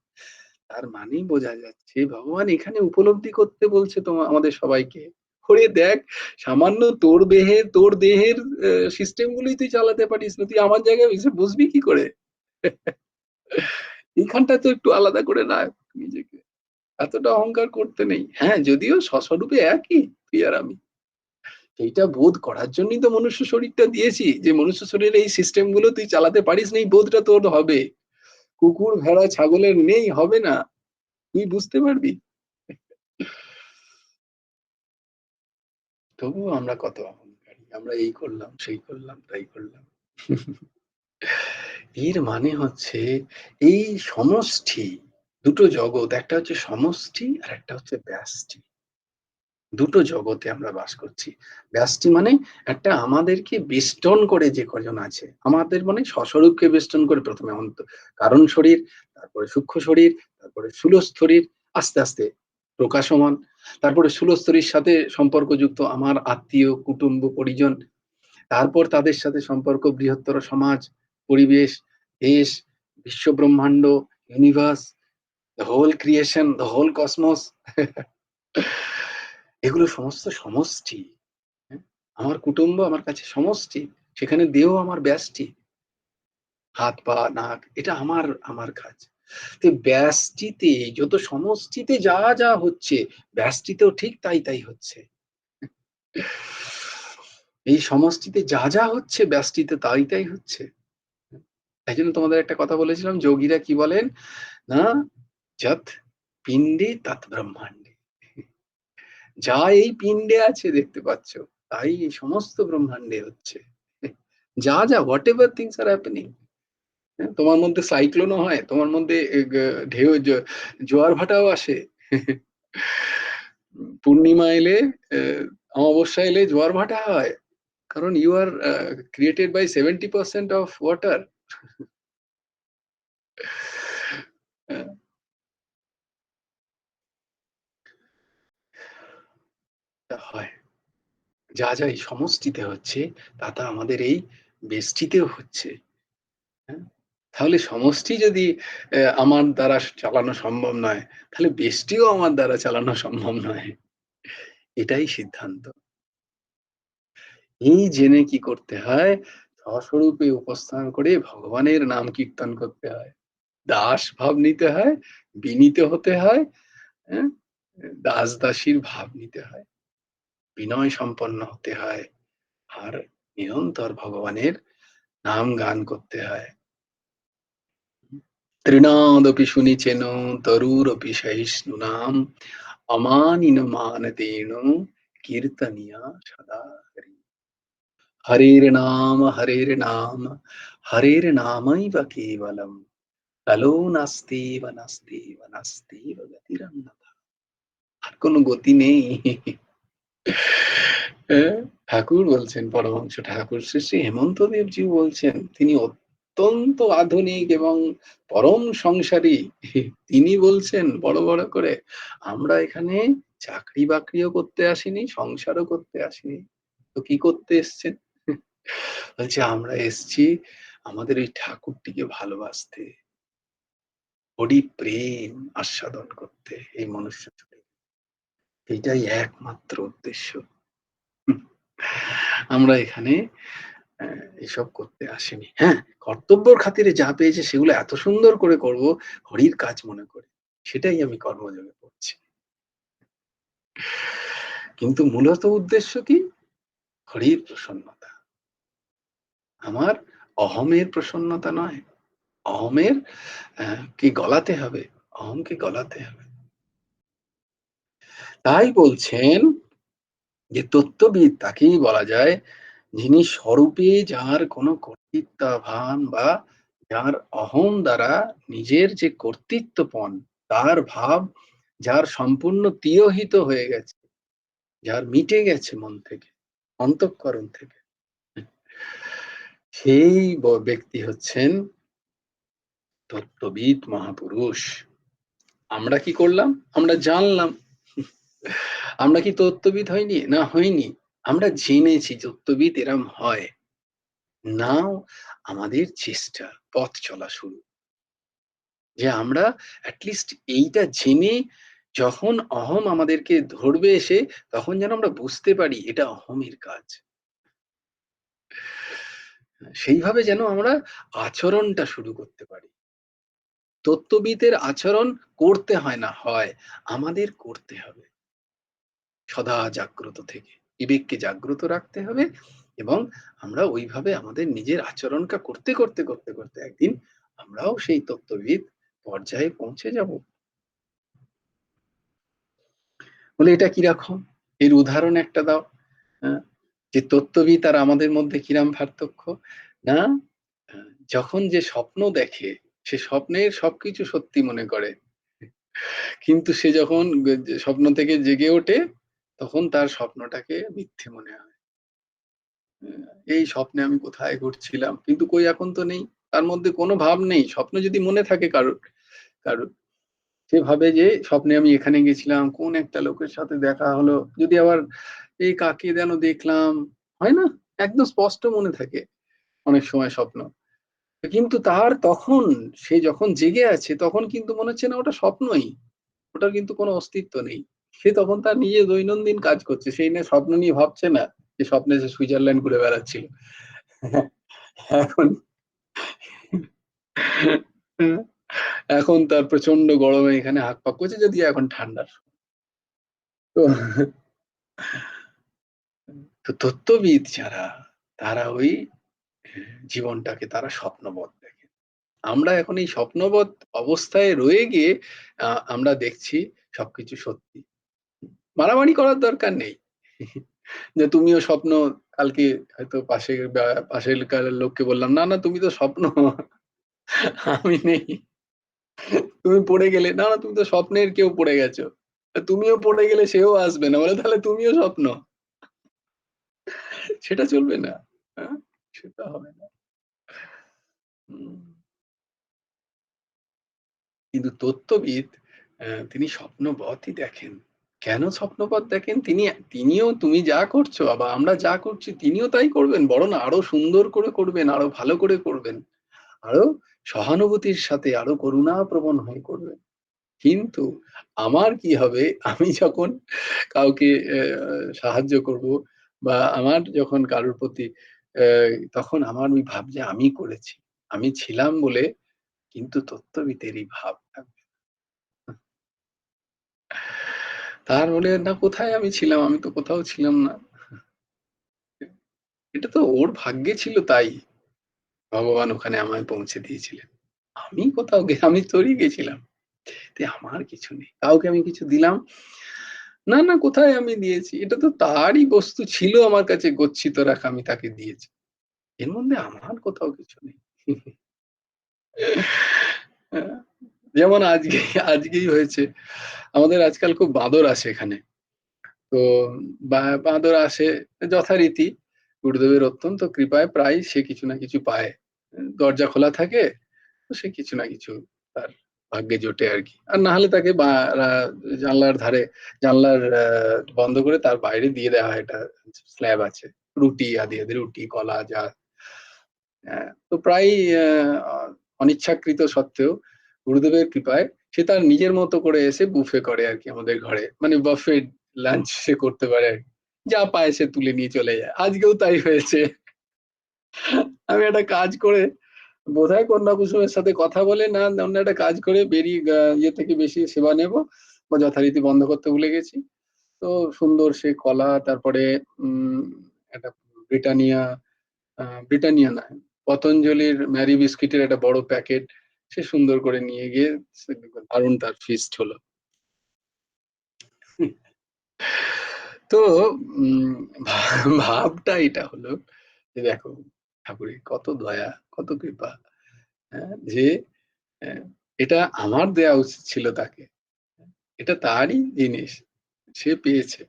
তার মানেই বোঝা যাচ্ছে ভগবান এখানে উপলব্ধি করতে বলছে আমাদের সবাইকে। ওরে দেখ সামান্য তোর দেহের সিস্টেম গুলোই তুই চালাতে পারিস না। তুই আমার জায়গায় এসে বসবি কি করে? এইখানটা তো একটু আলাদা করে রাখ নিজেকে। এতটা অহংকার করতে নেই। হ্যাঁ, যদিও স্বস্বরূপে একই তুই আর আমি। এইটা বোধ করার জন্যই তো মনুষ্য শরীরটা দিয়েছি যে মনুষ্য শরীরে এই সিস্টেম গুলো তুই চালাতে পারিস না এই বোধটা তোর হবে। কুকুর, ভেড়া, ছাগলের নেই, হবে না। তুই বুঝতে পারবি। তবুও আমরা কত অহংকারী। আমরা এই করলাম, সেই করলাম, তাই করলাম। এর মানে হচ্ছে এই সমষ্টি, দুটো জগৎ, একটা হচ্ছে সমষ্টি আর একটা হচ্ছে ব্যষ্টি। দুটো জগতে আমরা বাস করছি। ব্যষ্টি মানে একটা আমাদেরকে বেষ্টন করে যে কজন আছে। আমাদের মানে স্বস্বরূপকে বেষ্টন করে ১ম এ কারণ শরীর, তারপরে সূক্ষ্ম শরীর, তারপরে স্থূলস্থরীর, আস্তে, আস্তে প্রকাশমান। তারপরে স্থূলস্থরীর সাথে সম্পর্কযুক্ত আমার আত্মীয়, কুটুম্ব, পরিজন। তারপর তাদের সাথে সম্পর্ক বৃহত্তর সমাজ, পরিবেশ, দেশ, বিশ্বব্রহ্মাণ্ড, universe, the whole creation, the whole cosmos. এগুলো সমস্ত সমষ্টি। হ্যাঁ? আমার কুটুম্ব আমার কাছে সমষ্টি। সেখানে দেহ আমার ব্যষ্টি। হাত, পা, নাক এটা আমার কাজ। তো ব্যষ্টিতে যত সমষ্টিতে যা হচ্ছে ব্যষ্টিতেও ঠিক তাই হচ্ছে। এই সমষ্টিতে যা হচ্ছে ব্যষ্টিতে তাই হচ্ছে। তাইজন্য তোমাদের একটা কথা বলেছিলাম যোগীরা কি বলেন? না যৎ পিণ্ডে তৎ ব্রহ্মাণ্ডে। যা এই পিণ্ডে আছে দেখতে পাচ্ছ, তাই এই সমস্ত ব্রহ্মাণ্ডে হচ্ছে। যা whatever things are happening, হ্যাঁ? তোমার মধ্যে সাইক্লোনও হয়, তোমার মধ্যে ঢেউ জোয়ার ভাটাও আসে। পূর্ণিমা এলে, অমাবস্যা এলে জোয়ার ভাটা হয়। কারণ you are created by 70% of water. হয়। যা এই সমষ্টিতে হচ্ছে তা আমাদের এই ব্যষ্টিতেও হচ্ছে। হ্যাঁ? তাহলে সমষ্টি যদি আমার দ্বারা চালানো সম্ভব নয়, তাহলে ব্যষ্টিও আমার দ্বারা চালানো সম্ভব নয়। এটাই সিদ্ধান্ত। এই জেনে কি করতে হয়? স্বস্বরূপে উপস্থান করে ভগবানের নাম কীর্তন করতে হয়। দাস ভাব নিতে হয়, বিনীত হতে হয়, হ্যাঁ? দাস-দাসীর ভাব নিতে হয়। বিনয় সম্পন্ন হতে হয়। আর নিরন্তর ভগবানের নাম গান করতে হয়। তৃণাদপি শুনিচেন তরুরপি সহিষ্ণুনাম অমানিন মানতেন কীর্তনিয়া সদা হরি। হরের নাম হরের নামৈব কেবলম কালো নাস্তিব নাস্তিব নাস্তিব গতিরন্যথা। আর কোনো গতি নেই। হ্যাঁ? ঠাকুর বলছেন, পরমহংস ঠাকুর শ্রী শ্রী হেমন্তদেবজি বলছেন, তিনি অত্যন্ত আধুনিক এবং পরম সংসারী। তিনি বলছেন বড় বড় করে, আমরা এখানে চাকরি বাকরিও করতে আসিনি, সংসারও করতে আসিনি, তো কি করতে এসছেন? বলছে আমরা এসছি আমাদের এই ঠাকুরটিকে ভালোবাসতে, হরি প্রেম আস্বাদন করতে এই মনুষ্য জন্মে। এটাই একমাত্র উদ্দেশ্য। আমরা এখানে এসব করতে আসিনি। হ্যাঁ, কর্তব্যর খাতিরে যা পেয়েছি সেগুলো এত সুন্দর করে করব, হরির কাজ মনে করে। সেটাই আমি কর্মযোগে করছি। কিন্তু মূলত উদ্দেশ্য কি? হরির প্রসন্নতা। আমার অহমের প্রসন্নতা নয়। অহমের কে গলাতে হবে। অহংকে গলাতে হবে। তাই বলছেন যে তত্ত্ববিদ তাকেই বলা যায় যিনি স্বরূপে যার কোনো কর্তৃত্বাভান বা যার অহং দ্বারা নিজের যে কর্তৃত্বপন তার ভাব যার সম্পূর্ণ তিরোহিত হয়ে গেছে, যার মিটে গেছে মন থেকে, অন্তঃকরণ থেকে, সেই ব্যক্তি হচ্ছেন তত্ত্ববিদ মহাপুরুষ। আমরা কি করলাম? আমরা জানলাম। আমরা কি তত্ত্ববিদ হইনি? না, হইনি। আমরা জেনেছি তত্ত্ববিদ এরম হয়। নাও আমাদের চেষ্টা, পথ চলা শুরু। যে আমরা এটলিস্ট এইটা জেনে যখন অহং আমাদেরকে ধরবে এসে, তখন যেন আমরা বুঝতে পারি এটা অহমের কাজ। সেইভাবে যেন আমরা আচরণটা শুরু করতে পারি। তত্ত্ববিদের আচরণ করতে হয় না, হয়। আমাদের করতে হবে। সদা জাগ্রত থেকে। বিবেককে জাগ্রত রাখতে হবে এবং আমরা ওইভাবে আমাদের নিজের আচরণটা করতে একদিন আমরাও সেই তত্ত্ববিদ পর্যায়ে পৌঁছে যাব। বলে এটা কিরকম? এর উদাহরণ একটা দাও। হ্যাঁ? যে তত্ত্ববিদ আর আমাদের মধ্যে কিরাম পার্থক্য? না, আ যখন যে স্বপ্ন দেখে, সে স্বপ্নের সবকিছু সত্যি মনে করে। কিন্তু সে যখন স্বপ্ন থেকে জেগে ওঠে, তখন তার স্বপ্নটাকে মিথ্যে মনে হয়। এই স্বপ্নে আমি কোথায় ঘুরছিলাম? কিন্তু কই এখন তো নেই। তার মধ্যে কোনো ভাব নেই। স্বপ্ন যদি মনে থাকে কারোর, সে ভাবে যে স্বপ্নে আমি এখানে গেছিলাম, কোন একটা লোকের সাথে দেখা হলো। যদি আবার এই কাকে যেন দেখলাম, হয় না? একদম স্পষ্ট মনে থাকে অনেক সময় স্বপ্ন। কিন্তু তার তখন সে যখন জেগে আছে তখন কিন্তু মনে হচ্ছে না ওটা স্বপ্নই। ওটার কিন্তু কোনো অস্তিত্ব নেই। সে তখন তার নিজের দৈনন্দিন কাজ করছে। সেই নিয়ে স্বপ্ন নিয়ে ভাবছে না যে স্বপ্নে সে সুইজারল্যান্ড ঘুরে বেড়াচ্ছিল। এখন এখন তার প্রচন্ড গরমে এখানে হাঁক-পাক করছে, যদিও এখন ঠান্ডার সময়। তো তো তত্ত্ববিদ যারা তারা ওই জীবনটাকে তারা স্বপ্নবৎ দেখে। আমরা এখন এই স্বপ্নবৎ অবস্থায় রয়ে গিয়ে আমরা দেখছি সবকিছু সত্যি। মারামারি করার দরকার নেই। যে তুমিও স্বপ্ন, কালকে হয়তো পাশের কারের লোককে বললাম, "না, না তুমি তো স্বপ্ন, আমি নেই। তুমি পড়ে গেলে, না, না তুমি তো স্বপ্নের কেউ পড়ে গেছো। তুমিও পড়ে গেলে সেও আসবে না। বলে তাহলে তুমিও স্বপ্ন।" সেটা চলবে না। হ্যাঁ? সেটা হবে না। হুম। কিন্তু তত্ত্ববিদ তিনি স্বপ্নবৎই দেখেন। কেন স্বপ্নবৎ দেখেন? তিনিও তুমি যা করছো বা আমরা যা করছি তিনিও তাই করবেন। বরং আরো সুন্দর করে করবেন, আরো ভালো করে করবেন। আরো সহানুভূতির সাথে আরো করুণাপ্রবণ হয়ে করবেন। কিন্তু আমার কি হবে? আমি যখন কাউকে সাহায্য করব বা আমার যখন কারোর প্রতি অ্যা তখন আমার ওই ভাব যে আমি করেছি। আমি ছিলাম বলে, কিন্তু তত্ত্ববিদেরই ভাব থাকবে। তার বলে না কোথায় আমি ছিলাম? আমি তো কোথাও ছিলাম না। এটা তো ওর ভাগ্যে ছিল তাই। ভগবান ওখানে আমায় পৌঁছে দিয়েছিলেন। আমি কোথাও আমি থোড়ি গেছিলাম। আমার কিছু নেই। কাউকে আমি কিছু দিলাম? না, না কোথায় আমি দিয়েছি? এটা তো তারই বস্তু ছিল আমার কাছে গচ্ছিত রাখা আমি তাকে দিয়েছি। এর মধ্যে আমার কোথাও কিছু নেই। হ্যাঁ, যেমন আজকেই হয়েছে। আমাদের আজকাল খুব বাঁদর আসে এখানে। তো বাঁদর আসে যথারীতি গুরুদেবের অত্যন্ত কৃপায় প্রায় সে কিছু না কিছু পায়। দরজা খোলা থাকে, তো সে কিছু না কিছু তার ভাগ্যে জোটে আরকি। আর না হলে তাকে জানলার ধারে জানলার বন্ধ করে তার বাইরে দিয়ে দেওয়া হয়, একটা স্ল্যাব আছে। রুটি আদি, রুটি, কলা যা তো প্রায়ই অনিচ্ছাকৃত সত্ত্বেও গুরুদেবের কৃপায় সে তার নিজের মতো করে এসে বুফে করে আরকি আমাদের ঘরে। মানে বাফেট লাঞ্চ সে করতে পারে আরকি। যা পায় সে তুলে নিয়ে চলে যায়। আজকেও তাই হয়েছে। আমি একটা কাজ করে বোধহয় কন্যা কুসুমের সাথে কথা বলে না অন্য একটা কাজ করে বেরিয়ে ইয়ে থেকে বেশি সেবা নেব বা যথারীতি বন্ধ করতে ভুলে গেছি। তো সুন্দর সে কলা, তারপরে উম একটা ব্রিটানিয়া, ব্রিটানিয়া না, পতঞ্জলির ম্যারি বিস্কিটের একটা বড় প্যাকেট সে সুন্দর করে নিয়ে গিয়ে দারুণ তার ফিস্ট হলো। তো উম ভাবটা এটা হলো যে দেখো ঠাকুরের কত দয়া, কত কৃপা, যে এটা আমার দেয়া উচিত ছিল তাকে। এটা তারই জিনিস। সে পেয়েছে।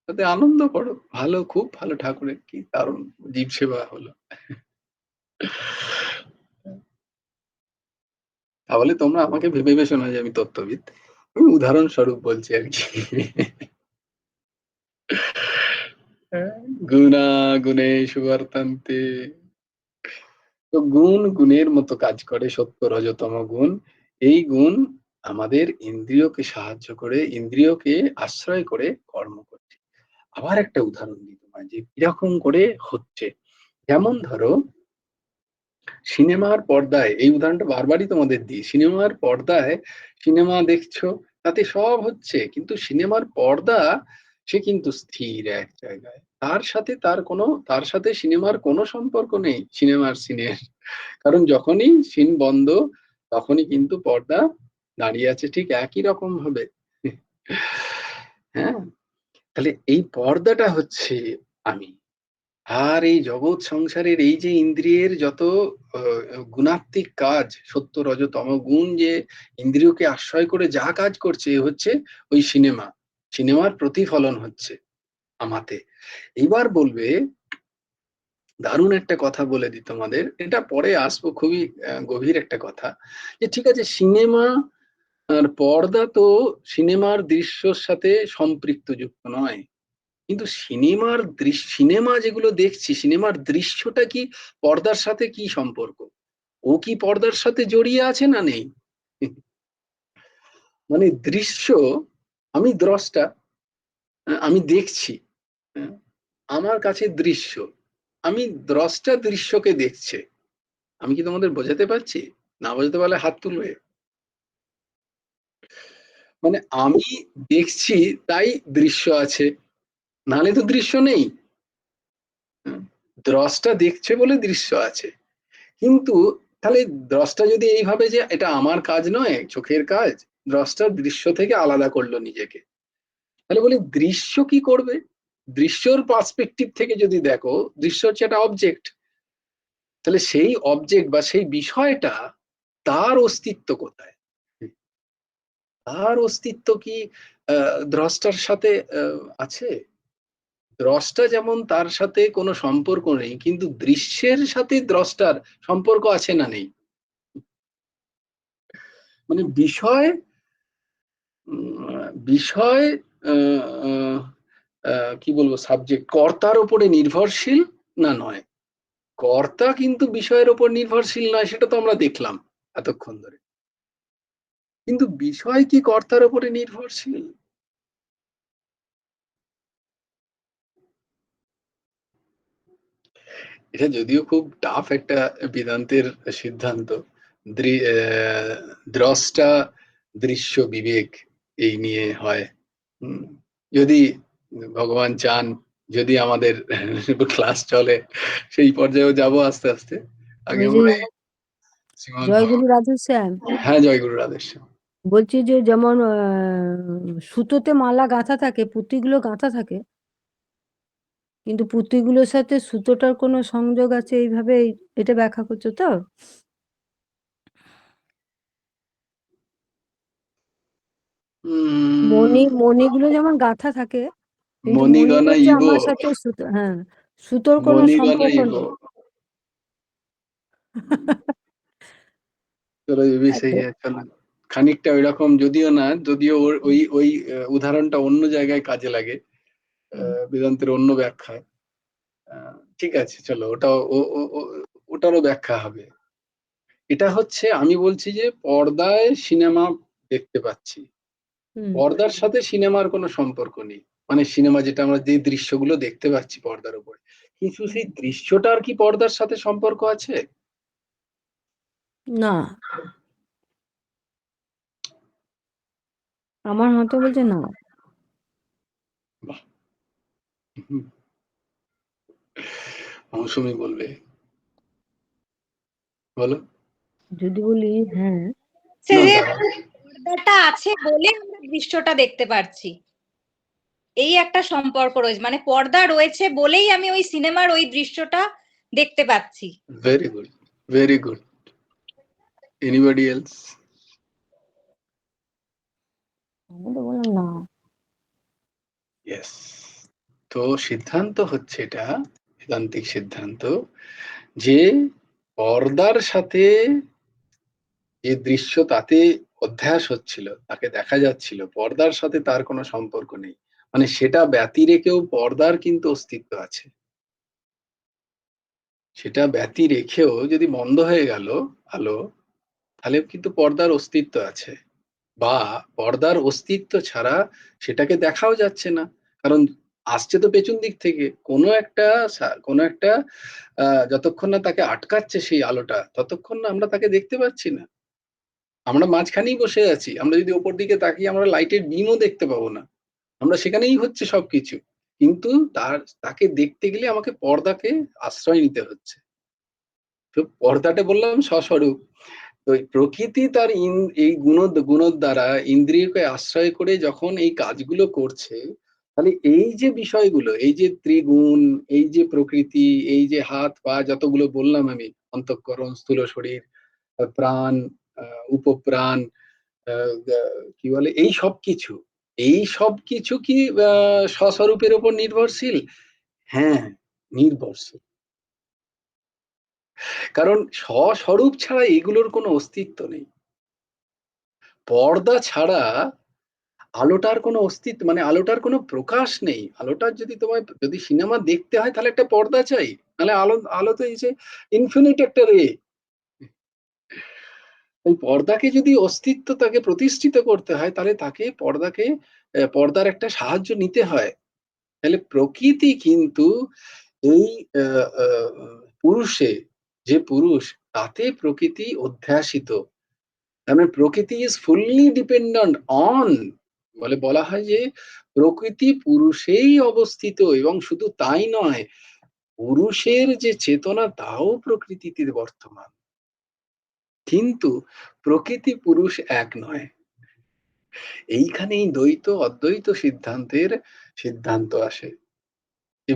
তাতে আনন্দ করো। ভালো, খুব ভালো, ঠাকুরের কি দারুণ জীব সেবা হলো। তাহলে তোমরা আমাকে ভেবেছো না যে আমি তত্ত্ববিদ। আমি উদাহরণস্বরূপ বলছি আরকি। হ্যাঁ, গুণাগুণেষু বর্তন্তে। তো গুণ গুণের মতো কাজ করে, সত্য রজতম গুণ। এই গুণ আমাদের ইন্দ্রিয়কে সাহায্য করে, ইন্দ্রিয়কে আশ্রয় করে কর্ম করছে। আবার একটা উদাহরণ দিই তোমায় যে কিরকম করে হচ্ছে। যেমন ধরো সিনেমার পর্দায়, এই উদাহরণটা বারবারই তোমাদের দিই। সিনেমার পর্দায় সিনেমা দেখছো, তাতে সব হচ্ছে। কিন্তু সিনেমার পর্দা সে কিন্তু স্থির এক জায়গায়। তার সাথে সিনেমার কোনো সম্পর্ক নেই, সিনেমার সিনের। কারণ যখনই সিন বন্ধ তখনই কিন্তু পর্দা দাঁড়িয়ে আছে ঠিক একই রকম ভাবে। হ্যাঁ? তাহলে এই পর্দাটা হচ্ছে আমি। আর এই জগৎ সংসারের এই যে ইন্দ্রিয়ের যত গুণাত্মিক কাজ, সত্য রজ তম গুণ যে ইন্দ্রিয়কে আশ্রয় করে যা কাজ করছে এ হচ্ছে ওই সিনেমা। সিনেমার প্রতিফলন হচ্ছে আমাতে। এইবার বলবে, দারুণ একটা কথা বলে দিই তোমাদের। এটা পরে আসবো, খুবই গভীর একটা কথা। যে ঠিক আছে, সিনেমা আর পর্দা তো সিনেমার দৃশ্যর সাথে সম্পৃক্ত যুক্ত নয়। কিন্তু সিনেমা যেগুলো দেখছি, সিনেমার দৃশ্যটা কি পর্দার সাথে কি সম্পর্ক? ও কি পর্দার সাথে জড়িয়ে আছে না নেই? মানে দৃশ্য, আমি দ্রষ্টা, আমি দেখছি, হ্যাঁ, আমার কাছে দৃশ্য, আমি দ্রষ্টা দৃশ্যকে দেখছে। আমি কি তোমাদের বোঝাতে পারছি? না বোঝাতে পারলে হাত তুলবে। মানে আমি দেখছি তাই দৃশ্য আছে, নাহলে তো দৃশ্য নেই। হুম, দ্রষ্টা দেখছে বলে দৃশ্য আছে। কিন্তু তাহলে দ্রষ্টা যদি এইভাবে যে এটা আমার কাজ নয়, চোখের কাজ, দ্রষ্টা দৃশ্য থেকে আলাদা করলো নিজেকে, তাহলে বলি দৃশ্য কি করবে? দৃশ্যর পার্সপেক্টিভ থেকে যদি দেখো, দৃশ্য হচ্ছে একটা অবজেক্ট। তাহলে সেই অবজেক্ট বা সেই বিষয়টা, তার অস্তিত্ব কোথায়? তার অস্তিত্ব কি দ্রষ্টার সাথে আছে? দ্রষ্টা যেমন, তার সাথে কোনো সম্পর্ক নেই, কিন্তু দৃশ্যের সাথে দ্রষ্টার সম্পর্ক আছে না নেই? মানে বিষয়, বিষয় আহ, আহ, কি বলবো, সাবজেক্ট কর্তার উপরে নির্ভরশীল না নয়? কর্তা কিন্তু বিষয়ের উপর নির্ভরশীল নয়, সেটা তো আমরা দেখলাম এতক্ষণ ধরে। কিন্তু বিষয় কি কর্তার উপরে নির্ভরশীল? এটা যদিও খুব টাফ একটা বেদান্তের সিদ্ধান্ত। দ্রষ্টা দৃশ্য বিবেক, এই নিয়ে হয়। হুম, যদি ভগবান চান, যদি আমাদের ক্লাস চলে, সেই পর্যায়েও যাব আস্তে আস্তে। আগে
ওই যে
আমরা শ্রীমদ্
জয়গুরু রাধেশ্যাম,
হ্যাঁ, জয়গুরু রাধেশ্যাম।
বলছি যে যেমন সুতোতে মালা গাঁথা থাকে, পুঁতিগুলো গাঁথা থাকে, কিন্তু পুঁতিগুলোর সাথে সুতোটার কোনো সংযোগ আছে এইভাবে, এটা ব্যাখ্যা করছো তো? মণিগুলো যেমন গাঁথা থাকে, কিন্তু
মণিগণা
মণিগুলোর যে
ইব,
আমার সাথে সুতো, হ্যাঁ, সুতোর কোনো
মণিগণা
সম্পর্ক
ইব।
নেই।
চলো ये भी सही
আচ্ছা।
है, চলো। খানিকটা ওইরকম যদিও না, যদিও ওই ওই উদাহরণটা অন্য জায়গায় কাজে লাগে,
হুম,
বেদান্তের অন্য ব্যাখ্যায়। ঠিক আছে, চলো ওটাও ওটারও ব্যাখ্যা হবে। এটা হচ্ছে, আমি বলছি যে পর্দায় সিনেমা দেখতে পাচ্ছি,
হুম,
পর্দার সাথে সিনেমার কোনো সম্পর্ক নেই। মানে সিনেমা যেটা আমরা যে দৃশ্যগুলো দেখতে পাচ্ছি পর্দার উপরে, কিন্তু সেই দৃশ্যটার কি পর্দার সাথে সম্পর্ক আছে?
না, আমার মতে বলছে না।
বাহ, হুম, মৌসুমী বলবে, বলো।
যদি বলি হ্যাঁ,
না
যে
দাঁড়াও,
পর্দাটা আছে বলে আমরা দৃশ্যটা দেখতে পারছি, এই একটা সম্পর্ক রয়েছে, মানে পর্দা রয়েছে বলেই আমি ওই সিনেমার ওই দৃশ্যটা দেখতে পাচ্ছি।
Very good, very good. Anybody else?
আমি তো বললাম না।
ইয়েস। তো সিদ্ধান্ত হচ্ছে এটা, বেদান্তিক সিদ্ধান্ত, যে পর্দার সাথে যে দৃশ্য তাতে অধ্যাস হচ্ছিল, তাকে দেখা যাচ্ছিল, পর্দার সাথে তার কোনো সম্পর্ক নেই। মানে সেটা ব্যতি রেখেও পর্দার কিন্তু অস্তিত্ব আছে। সেটা ব্যতি রেখেও যদি বন্ধ হয়ে গেল আলো, তাহলে কিন্তু পর্দার অস্তিত্ব আছে। বা পর্দার অস্তিত্ব ছাড়া সেটাকে দেখাও যাচ্ছে না, কারণ আসছে তো পেছন দিক থেকে কোনো একটা যতক্ষণ না তাকে আটকাচ্ছে সেই আলোটা, ততক্ষণ না আমরা তাকে দেখতে পাচ্ছি না। আমরা মাঝখানেই বসে আছি, আমরা যদি ওপর দিকে তাকিয়ে আমরা লাইটের বিমও দেখতে পাবো না। আমরা সেখানেই হচ্ছে সবকিছু, কিন্তু তাকে দেখতে গেলে আমাকে পর্দাকে আশ্রয় নিতে হচ্ছে। তো পর্দাটা বললাম সস্বরূপ। তো প্রকৃতি তার এই গুণর দ্বারা ইন্দ্রিয়কে আশ্রয় করে যখন এই কাজগুলো করছে, তাহলে এই যে বিষয়গুলো, এই যে ত্রিগুণ, এই যে প্রকৃতি, এই যে হাত পা যতগুলো বললাম আমি, অন্তঃকরণ, স্থূল শরীর, প্রাণ, উপপ্রাণ, কি বলে, এই সব কিছু কি স্বস্বরূপের উপর নির্ভরশীল? হ্যাঁ, নির্ভরশীল। কারণ স্বস্বরূপ ছাড়া এগুলোর কোনো অস্তিত্ব নেই। পর্দা ছাড়া আলোটার কোনো অস্তিত্ব, মানে আলোটার কোনো প্রকাশ নেই। আলোটার যদি সিনেমা দেখতে হয় তাহলে একটা পর্দা চাই, নাহলে আলো আলো তো এই যে ইনফিনিট একটা রে। এই পর্দাকে যদি অস্তিত্ব তাকে প্রতিষ্ঠিত করতে হয়, তাহলে তাকে পর্দার একটা সাহায্য নিতে হয়। তাহলে প্রকৃতি কিন্তু এই আহ, আহ, পুরুষে, যে পুরুষ, তাতে প্রকৃতি অধ্যাসিত। তার মানে প্রকৃতি ইজ ফুললি ডিপেন্ডেন্ট অন, বলা হয় যে প্রকৃতি পুরুষেই অবস্থিত, এবং শুধু তাই নয়, পুরুষের যে চেতনা তাও প্রকৃতিতে বর্তমান, কিন্তু প্রকৃতি পুরুষ এক নয়। এইখানেই দ্বৈত অদ্বৈত সিদ্ধান্তের সিদ্ধান্ত আসে যে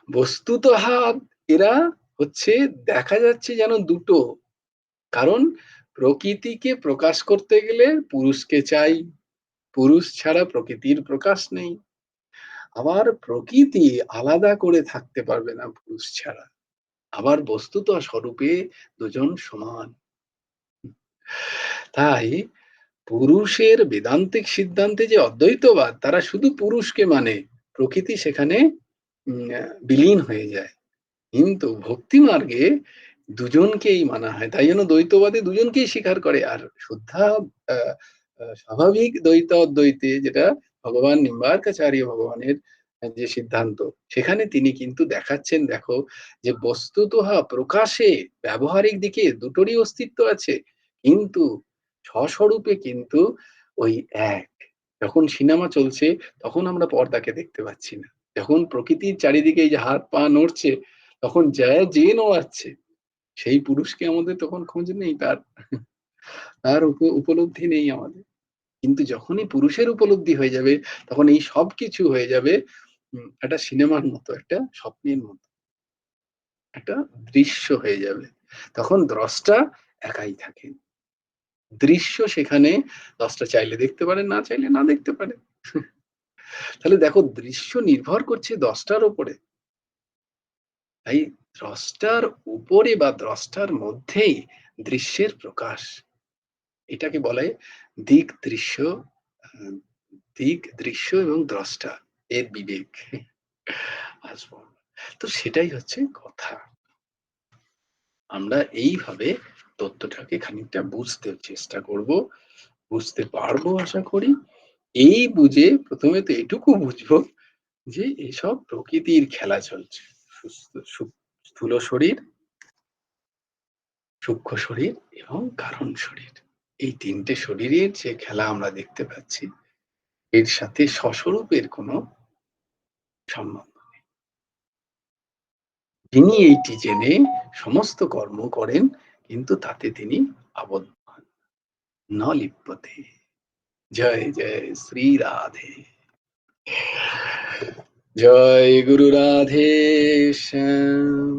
বস্তুতঃ এরা হচ্ছে, দেখা যাচ্ছে যেন দুটো। কারণ প্রকৃতিকে প্রকাশ করতে গেলে পুরুষকে চাই, পুরুষ ছাড়া প্রকৃতির প্রকাশ নেই। আবার প্রকৃতি আলাদা করে থাকতে পারবে না পুরুষ ছাড়া। আবার বস্তুত স্বরূপে দুজন সমান। তাই পুরুষের বেদান্তিক সিদ্ধান্তে যে অদ্বৈতবাদ, তারা শুধু পুরুষকে মানে, প্রকৃতি সেখানে বিলীন হয়ে যায়। কিন্তু ভক্তি মার্গে দুজনকেই মানা হয়, তাই জন্য দ্বৈতবাদে দুজনকেই স্বীকার করে। আর শুদ্ধা আহ, স্বাভাবিক দ্বৈত অদ্বৈতে, যেটা ভগবান নিম্বার্কাচার্য ভগবানের যে সিদ্ধান্ত, সেখানে তিনি কিন্তু দেখাচ্ছেন, দেখো, যে বস্তুতঃ প্রকাশে, ব্যবহারিক দিকে দুটোরই অস্তিত্ব আছে, কিন্তু স্বস্বরূপে কিন্তু ওই এক। যখন সিনেমা চলছে তখন আমরা পর্দাকে দেখতে পাচ্ছি না। যখন প্রকৃতির চারিদিকে এই যে হাত পা নড়ছে, তখন যে নড়াচ্ছে সেই পুরুষকে আমাদের তখন খোঁজ নেই, তার উপলব্ধি নেই আমাদের। কিন্তু যখনই পুরুষের উপলব্ধি হয়ে যাবে তখন এই সবকিছু হয়ে যাবে একটা সিনেমার মতো, একটা স্বপ্নের মতো, একটা দৃশ্য হয়ে যাবে। তখন দ্রষ্টা একাই থাকেন। দৃশ্য সেখানে দ্রষ্টা চাইলে দেখতে পারে, না চাইলে না দেখতে পারে। তাহলে দেখো, দৃশ্য নির্ভর করছে দ্রষ্টার উপরে। তাই দ্রষ্টার উপরে বা দ্রষ্টার মধ্যেই দৃশ্যের প্রকাশ। এটাকে বলে দিক দৃশ্য, দিক দৃশ্য এবং দ্রষ্টা এর বিবেক। আসবো, তো সেটাই হচ্ছে কথা। আমরা এইভাবে তত্ত্বটাকে খানিকটা বুঝতে চেষ্টা করব, বুঝতে পারবো আশা করি। এই বুঝে প্রথমে তো এটুকু বুঝবো যে এসব প্রকৃতির খেলা চলছে। স্থূল শরীর, সূক্ষ্ম শরীর এবং কারণ শরীর, এই তিনটে শরীরের যে খেলা আমরা দেখতে পাচ্ছি, এর সাথে স্বস্বরূপের কোনো সম্বন্ধ নেই। তিনি এইটি জেনে সমস্ত কর্ম করেন, কিন্তু তাতে তিনি আবদ্ধ হন, ন লিপ্যতে। জয় জয় শ্রী রাধে। জয় গুরু রাধে শ্যাম।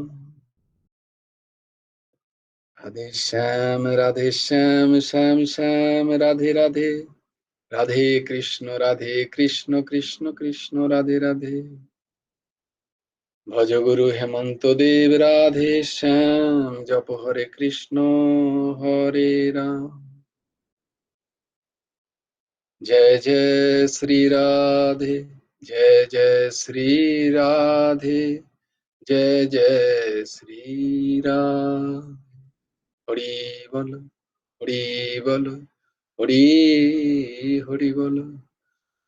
রাধে শ্যাম রাধে শ্যাম, শ্যাম শ্যাম রাধে রাধে, রাধে কৃষ্ণ কৃষ্ণ কৃষ্ণ রাধে রাধে। ভজ গুরু হেমন্ত দেব রাধে শ্যাম, জপ হরে কৃষ্ণ হরে রাম। जय जय श्री राधे, जय जय श्री राधे, जय जय श्री राम। हरि बोल, हरि बोल, हरि हरि बोल।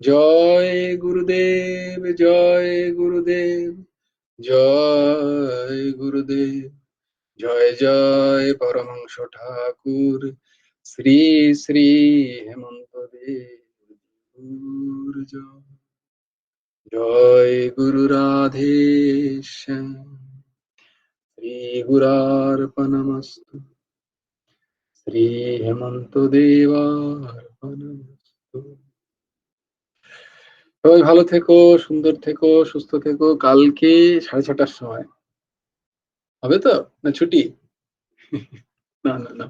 जय गुरुदेव, जय गुरुदेव, जय गुरुदेव। जय जय परमहंस ठाकुर श्री श्री हेमंत देव। जय गुरु राधे श्याम। श्री गुरार्पणमस्तु, श्री हेमंत देवार्पणमस्तु। সবাই ভালো থেকো, সুন্দর থেকো, সুস্থ থেকো। কালকে 6:30টার সময় হবে তো, না ছুটি? না না না,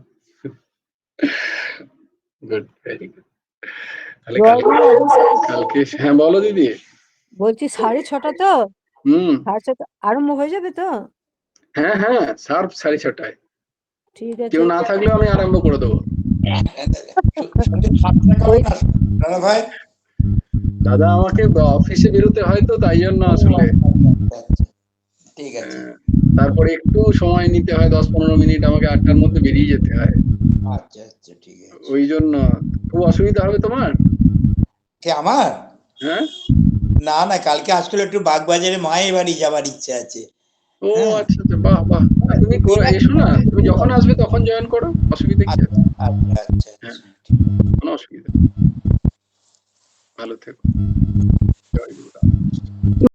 গুড, ভেরি গুড। তাহলে কালকে হ্যাঁ বলো দিদি।
বলছি 6:30 তো,
হুম,
6:30 আরম্ভ হয়ে যাবে তো?
হ্যাঁ হ্যাঁ, শার্প 6:30টায়।
ঠিক আছে।
কেউ না থাকলেও আমি আরম্ভ করে দেবো।
ভাই
দাদা আমাকে অফিসে বেরোতে হয় তো, তাই জন্য আসলে।
ঠিক আছে,
তারপরে একটু সময় নিতে হয়, 10-15 মিনিট আমাকে 8টার মধ্যে বেরিয়ে যেতে হয়।
আচ্ছা আচ্ছা, ঠিক আছে।
ওই জন্য খুব অসুবিধা হবে তোমার?
কে আমার?
হ্যাঁ,
না না, কালকে আসলে একটু বাগবাজারে মায়ের বাড়ি যাবার ইচ্ছে আছে।
ও আচ্ছা আচ্ছা, বাহ বাহ। তুমি এসো না, তুমি যখন আসবে তখন জয়েন করো, অসুবিধা কি আছে?
আচ্ছা আচ্ছা,
হ্যাঁ, কোনো অসুবিধা। ভালো থেকো। জয় গুরু রাধে।